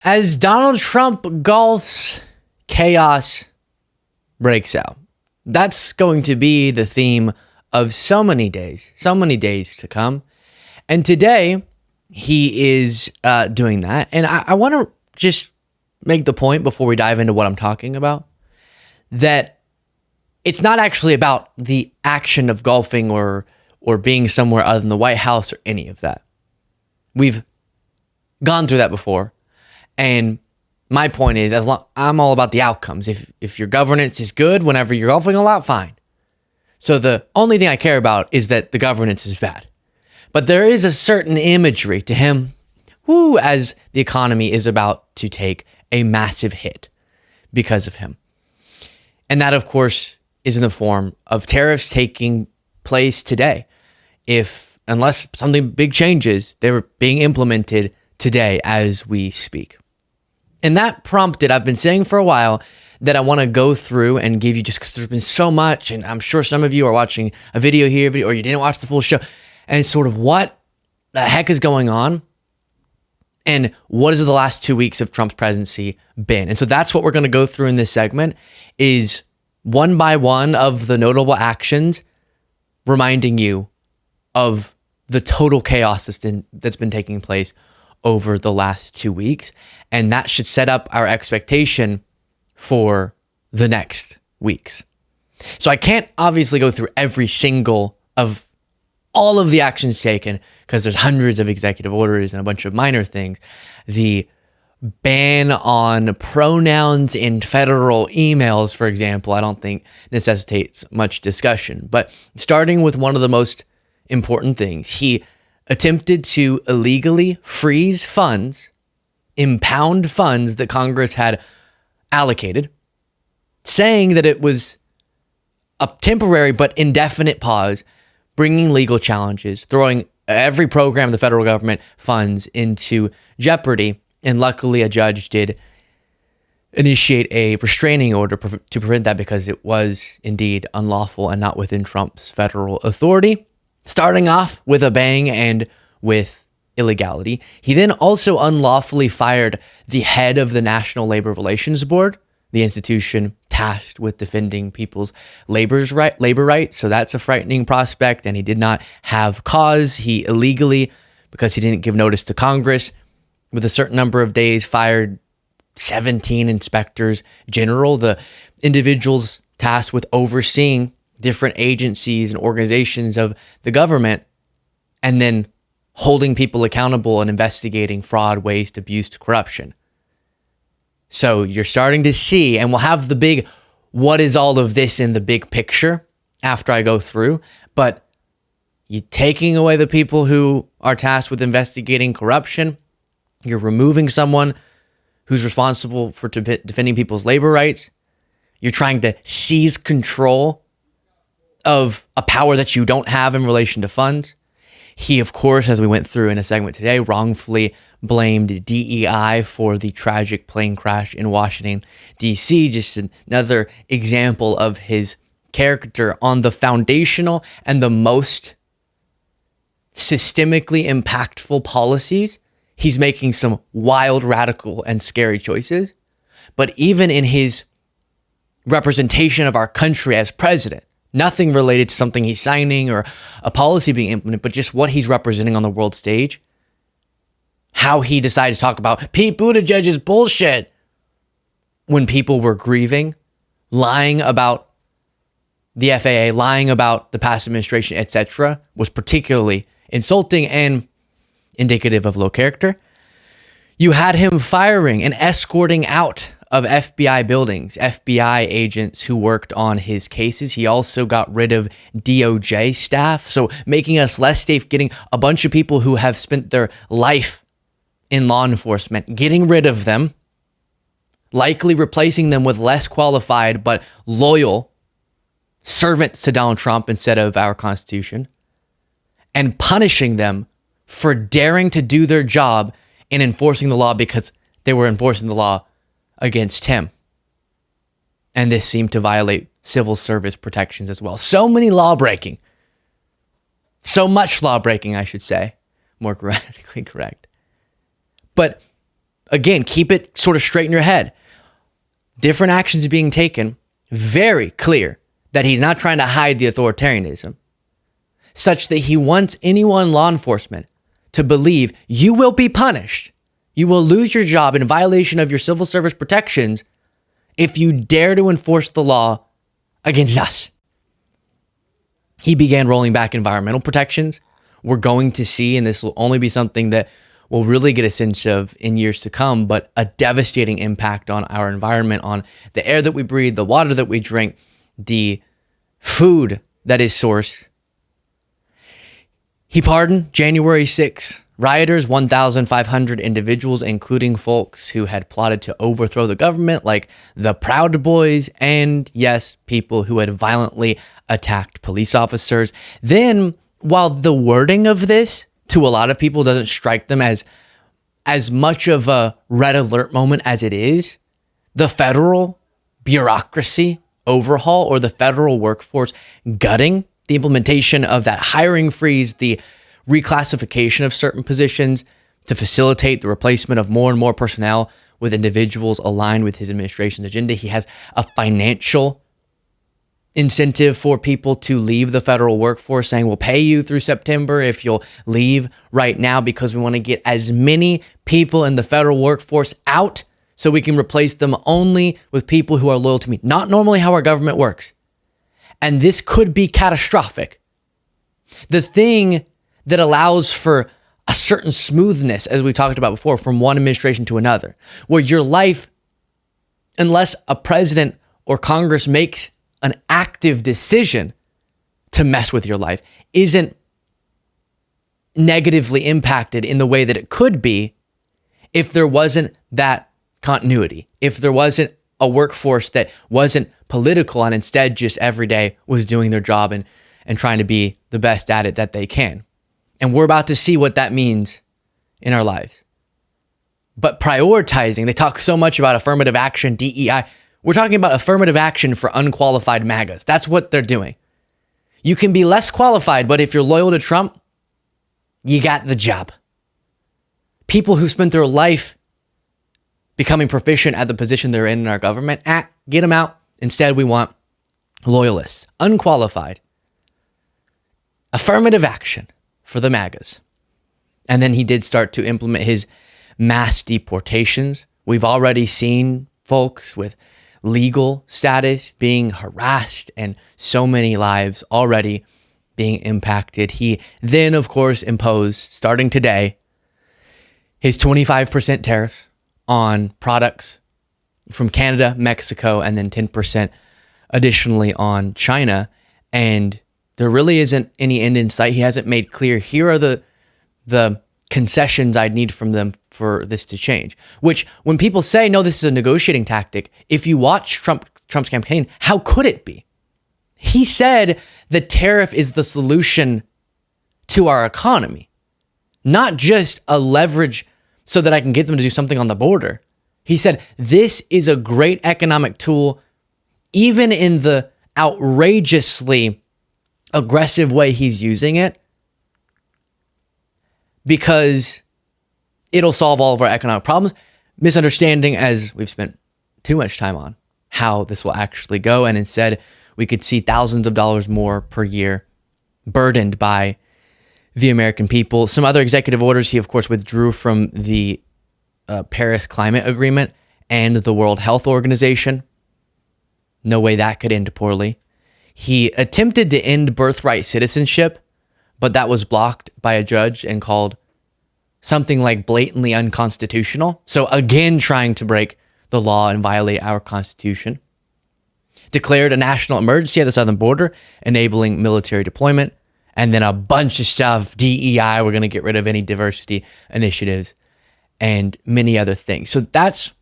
As Donald Trump golfs, chaos breaks out. That's going to be the theme of so many days to come. And today, he is doing that. And I want to just make the point before we dive into what I'm talking about, that it's not actually about the action of golfing or being somewhere other than the White House or any of that. We've gone through that before. And my point is, I'm all about the outcomes. If your governance is good whenever you're golfing a lot, fine. So the only thing I care about is that the governance is bad. But there is a certain imagery to him, as the economy is about to take a massive hit because of him. And that, of course, is in the form of tariffs taking place today. Unless something big changes, they were being implemented today as we speak. And that prompted, I've been saying for a while, that I want to go through and give you, just because there's been so much, and I'm sure some of you are watching a video here, or you didn't watch the full show, and it's sort of what the heck is going on, and what has the last 2 weeks of Trump's presidency been. And so that's what we're going to go through in this segment, is one by one of the notable actions, reminding you of the total chaos that's been taking place over the last 2 weeks. And that should set up our expectation for the next weeks. So I can't obviously go through every single of all of the actions taken, because there's hundreds of executive orders and a bunch of minor things. The ban on pronouns in federal emails, for example, I don't think necessitates much discussion. But starting with one of the most important things, he attempted to illegally freeze funds, impound funds that Congress had allocated, saying that it was a temporary but indefinite pause, bringing legal challenges, throwing every program the federal government funds into jeopardy. And luckily, a judge did initiate a restraining order to prevent that, because it was indeed unlawful and not within Trump's federal authority. Starting off with a bang and with illegality. He then also unlawfully fired the head of the National Labor Relations Board, the institution tasked with defending people's labor rights. So that's a frightening prospect. And he did not have cause. He illegally, because he didn't give notice to Congress, with a certain number of days, fired 17 inspectors general, the individuals tasked with overseeing different agencies and organizations of the government, and then holding people accountable and investigating fraud, waste, abuse, corruption. So you're starting to see, and we'll have the big, what is all of this in the big picture after I go through, but you're taking away the people who are tasked with investigating corruption. You're removing someone who's responsible for defending people's labor rights. You're trying to seize control of a power that you don't have in relation to funds. He, of course, as we went through in a segment today, wrongfully blamed DEI for the tragic plane crash in Washington, D.C. Just another example of his character on the foundational and the most systemically impactful policies. He's making some wild, radical, and scary choices. But even in his representation of our country as president, nothing related to something he's signing or a policy being implemented, but just what he's representing on the world stage. How he decided to talk about Pete Buttigieg's bullshit when people were grieving, lying about the FAA, lying about the past administration, etc., was particularly insulting and indicative of low character. You had him firing and escorting out of FBI buildings, FBI agents who worked on his cases. He also got rid of DOJ staff, so making us less safe, getting a bunch of people who have spent their life in law enforcement, getting rid of them, likely replacing them with less qualified but loyal servants to Donald Trump instead of our Constitution, and punishing them for daring to do their job in enforcing the law because they were enforcing the law against him. And this seemed to violate civil service protections as well. So many law breaking. So much law breaking, I should say. More grammatically correct. But Again, keep it sort of straight in your head. Different actions being taken, very clear that he's not trying to hide the authoritarianism, such that he wants anyone in law enforcement to believe you will be punished. You will lose your job in violation of your civil service protections if you dare to enforce the law against us. He began rolling back environmental protections. We're going to see, and this will only be something that we'll really get a sense of in years to come, but a devastating impact on our environment, on the air that we breathe, the water that we drink, the food that is sourced. He pardoned January 6 rioters, 1,500 individuals, including folks who had plotted to overthrow the government, like the Proud Boys, and yes, people who had violently attacked police officers. Then, while the wording of this to a lot of people doesn't strike them as much of a red alert moment as it is, the federal bureaucracy overhaul, or the federal workforce gutting, the implementation of that hiring freeze, the reclassification of certain positions to facilitate the replacement of more and more personnel with individuals aligned with his administration's agenda. He has a financial incentive for people to leave the federal workforce, saying we'll pay you through September if you'll leave right now, because we want to get as many people in the federal workforce out so we can replace them only with people who are loyal to me. Not normally how our government works. And this could be catastrophic. The thing that allows for a certain smoothness, as we talked about before, from one administration to another, where your life, unless a president or Congress makes an active decision to mess with your life, isn't negatively impacted in the way that it could be if there wasn't that continuity, if there wasn't a workforce that wasn't political and instead just every day was doing their job and trying to be the best at it that they can. And we're about to see what that means in our lives. But prioritizing, they talk so much about affirmative action, DEI. We're talking about affirmative action for unqualified MAGAs. That's what they're doing. You can be less qualified, but if you're loyal to Trump, you got the job. People who spent their life becoming proficient at the position they're in our government, get them out. Instead, we want loyalists, unqualified. Affirmative action for the MAGAs. And then he did start to implement his mass deportations. We've already seen folks with legal status being harassed and so many lives already being impacted. He then, of course, imposed, starting today, his 25% tariff on products from Canada, Mexico, and then 10% additionally on China. And there really isn't any end in sight. He hasn't made clear, here are the concessions I'd need from them for this to change. Which, when people say, no, this is a negotiating tactic, if you watch Trump's campaign, how could it be? He said the tariff is the solution to our economy, not just a leverage so that I can get them to do something on the border. He said this is a great economic tool, even in the outrageously aggressive way he's using it, because it'll solve all of our economic problems. Misunderstanding, as we've spent too much time on, how this will actually go. And instead, we could see thousands of dollars more per year burdened by the American people. Some other executive orders he, of course, withdrew from the Paris Climate Agreement and the World Health Organization. No way that could end poorly. He attempted to end birthright citizenship, but that was blocked by a judge and called something like blatantly unconstitutional. So again, trying to break the law and violate our Constitution. Declared a national emergency at the southern border, enabling military deployment. And then a bunch of stuff, DEI, we're going to get rid of any diversity initiatives, and many other things. So that's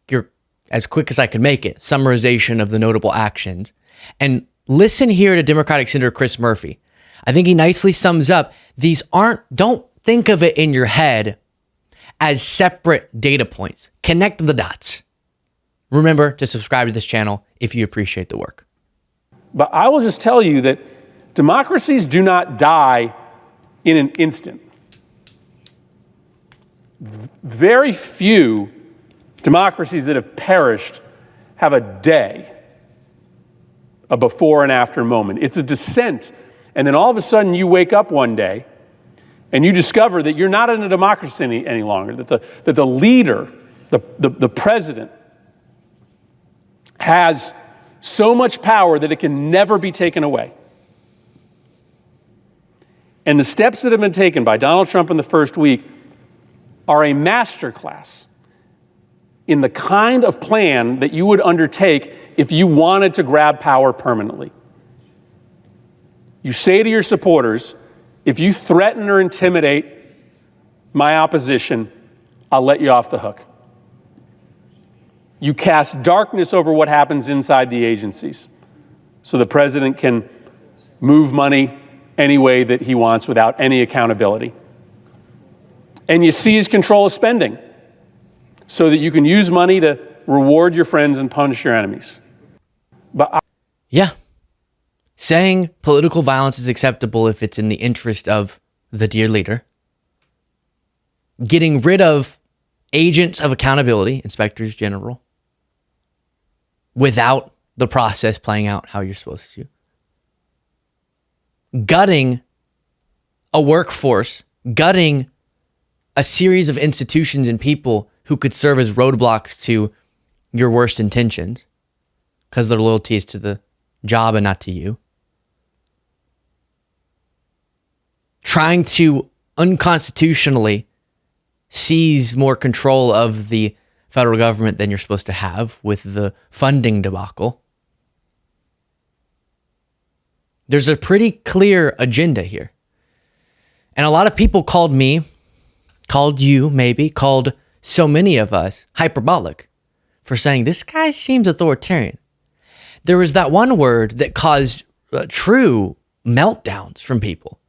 your, as quick as I can make it, summarization of the notable actions. And listen here to Democratic Senator Chris Murphy. I think he nicely sums up, don't think of it in your head as separate data points. Connect the dots. Remember to subscribe to this channel if you appreciate the work. But I will just tell you that democracies do not die in an instant. Very few democracies that have perished have a day, a before and after moment. It's a descent. And then all of a sudden you wake up one day and you discover that you're not in a democracy any longer, that the leader, the president, has so much power that it can never be taken away. And the steps that have been taken by Donald Trump in the first week are a masterclass in the kind of plan that you would undertake if you wanted to grab power permanently. You say to your supporters, if you threaten or intimidate my opposition, I'll let you off the hook. You cast darkness over what happens inside the agencies so the president can move money any way that he wants without any accountability. And you seize control of spending so that you can use money to reward your friends and punish your enemies. Yeah. Saying political violence is acceptable if it's in the interest of the dear leader. Getting rid of agents of accountability, inspectors general, without the process playing out how you're supposed to. Gutting a workforce, gutting a series of institutions and people who could serve as roadblocks to your worst intentions because their loyalty is to the job and not to you. Trying to unconstitutionally seize more control of the federal government than you're supposed to have with the funding debacle. There's a pretty clear agenda here. And a lot of people called me, called you maybe, called so many of us hyperbolic for saying this guy seems authoritarian. There was that one word that caused true meltdowns from people.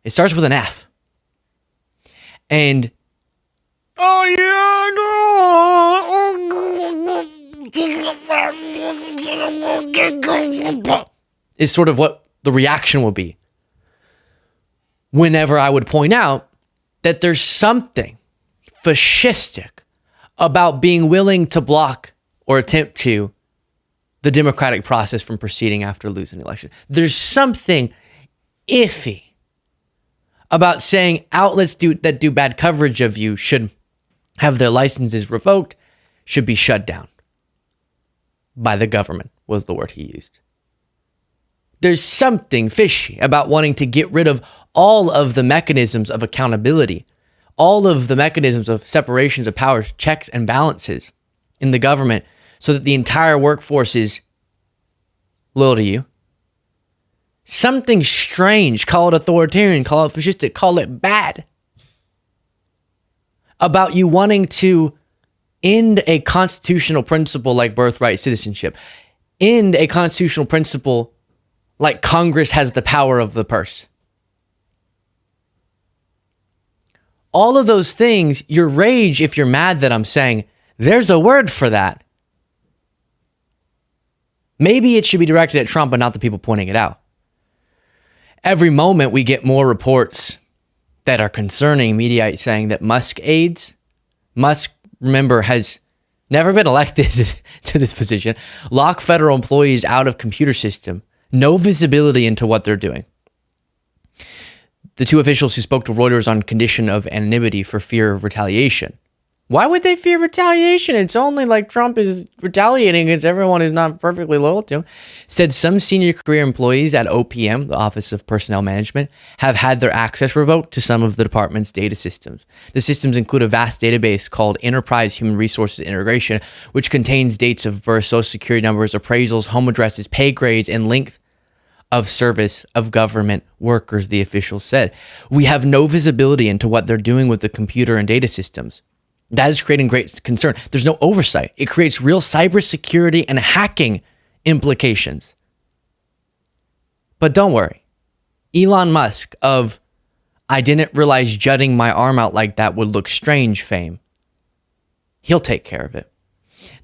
It starts with an F. And is sort of what the reaction will be whenever I would point out that there's something fascistic about being willing to block or attempt to the democratic process from proceeding after losing an election. There's something iffy about saying outlets that do bad coverage of you should have their licenses revoked, should be shut down by the government, was the word he used. There's something fishy about wanting to get rid of all of the mechanisms of accountability, all of the mechanisms of separations of powers, checks and balances in the government so that the entire workforce is loyal to you. Something strange, call it authoritarian, call it fascistic, call it bad, about you wanting to end a constitutional principle like birthright citizenship, end a constitutional principle like Congress has the power of the purse. All of those things, your rage, if you're mad that I'm saying there's a word for that, maybe it should be directed at Trump and not the people pointing it out. Every moment we get more reports that are concerning media saying that Musk aides, Musk, remember, has never been elected to this position, lock federal employees out of computer system, no visibility into what they're doing. The two officials who spoke to Reuters on condition of anonymity for fear of retaliation. Why would they fear retaliation? It's only like Trump is retaliating against everyone who's not perfectly loyal to him. Said some senior career employees at OPM, the Office of Personnel Management, have had their access revoked to some of the department's data systems. The systems include a vast database called Enterprise Human Resources Integration, which contains dates of birth, social security numbers, appraisals, home addresses, pay grades, and length of service of government workers, the official said. We have no visibility into what they're doing with the computer and data systems. That is creating great concern. There's no oversight. It creates real cybersecurity and hacking implications. But don't worry. Elon Musk of "I didn't realize jutting my arm out like that would look strange" fame, he'll take care of it.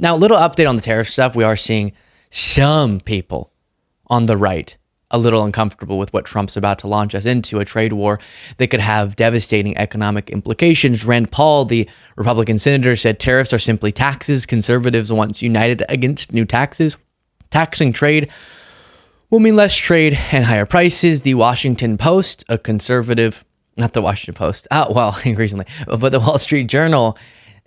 Now, a little update on the tariff stuff. We are seeing some people on the right a little uncomfortable with what Trump's about to launch us into, a trade war that could have devastating economic implications. Rand Paul, the Republican senator, said tariffs are simply taxes. Conservatives once united against new taxes. Taxing trade will mean less trade and higher prices. The Washington Post, a conservative, not the Washington Post, increasingly, but the Wall Street Journal,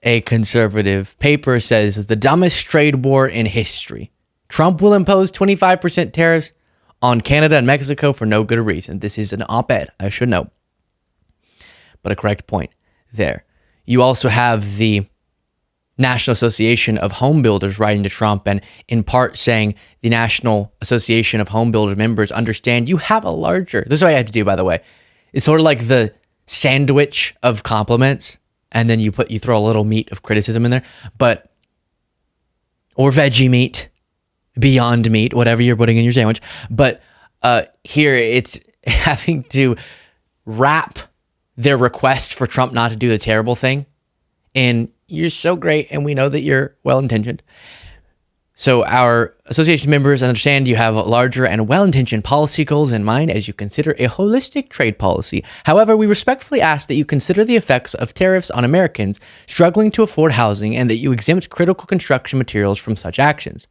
a conservative paper, says the dumbest trade war in history. Trump will impose 25% tariffs on Canada and Mexico for no good reason. This is an op-ed, I should know. But a correct point there. You also have the National Association of Home Builders writing to Trump and in part saying the National Association of Home Builders members understand you have a larger, this is what I had to do, by the way. It's sort of like the sandwich of compliments, and then you throw a little meat of criticism in there, or veggie meat, Beyond Meat, whatever you're putting in your sandwich. But here it's having to wrap their request for Trump not to do the terrible thing in, you're so great and we know that you're well-intentioned. So our association members understand you have larger and well-intentioned policy goals in mind as you consider a holistic trade policy. However, we respectfully ask that you consider the effects of tariffs on Americans struggling to afford housing and that you exempt critical construction materials from such actions.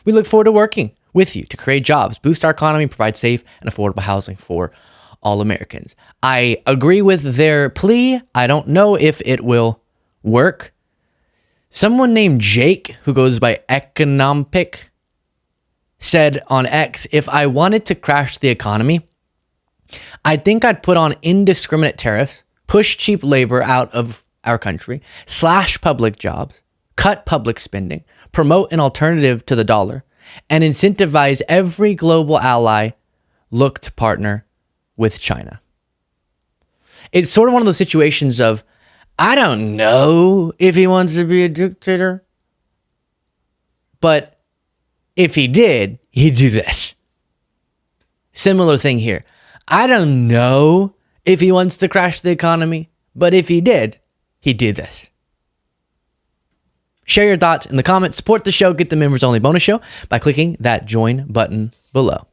We look forward to working with you to create jobs, boost our economy, provide safe and affordable housing for all Americans. I agree with their plea. I don't know if it will work. Someone named Jake, who goes by Economic, said on X, if I wanted to crash the economy, I think I'd put on indiscriminate tariffs, push cheap labor out of our country, slash public jobs, cut public spending, promote an alternative to the dollar, and incentivize every global ally look to partner with China. It's sort of one of those situations of, I don't know if he wants to be a dictator, but if he did, he'd do this. Similar thing here. I don't know if he wants to crash the economy, but if he did, he'd do this. Share your thoughts in the comments. Support the show. Get the members only bonus show by clicking that join button below.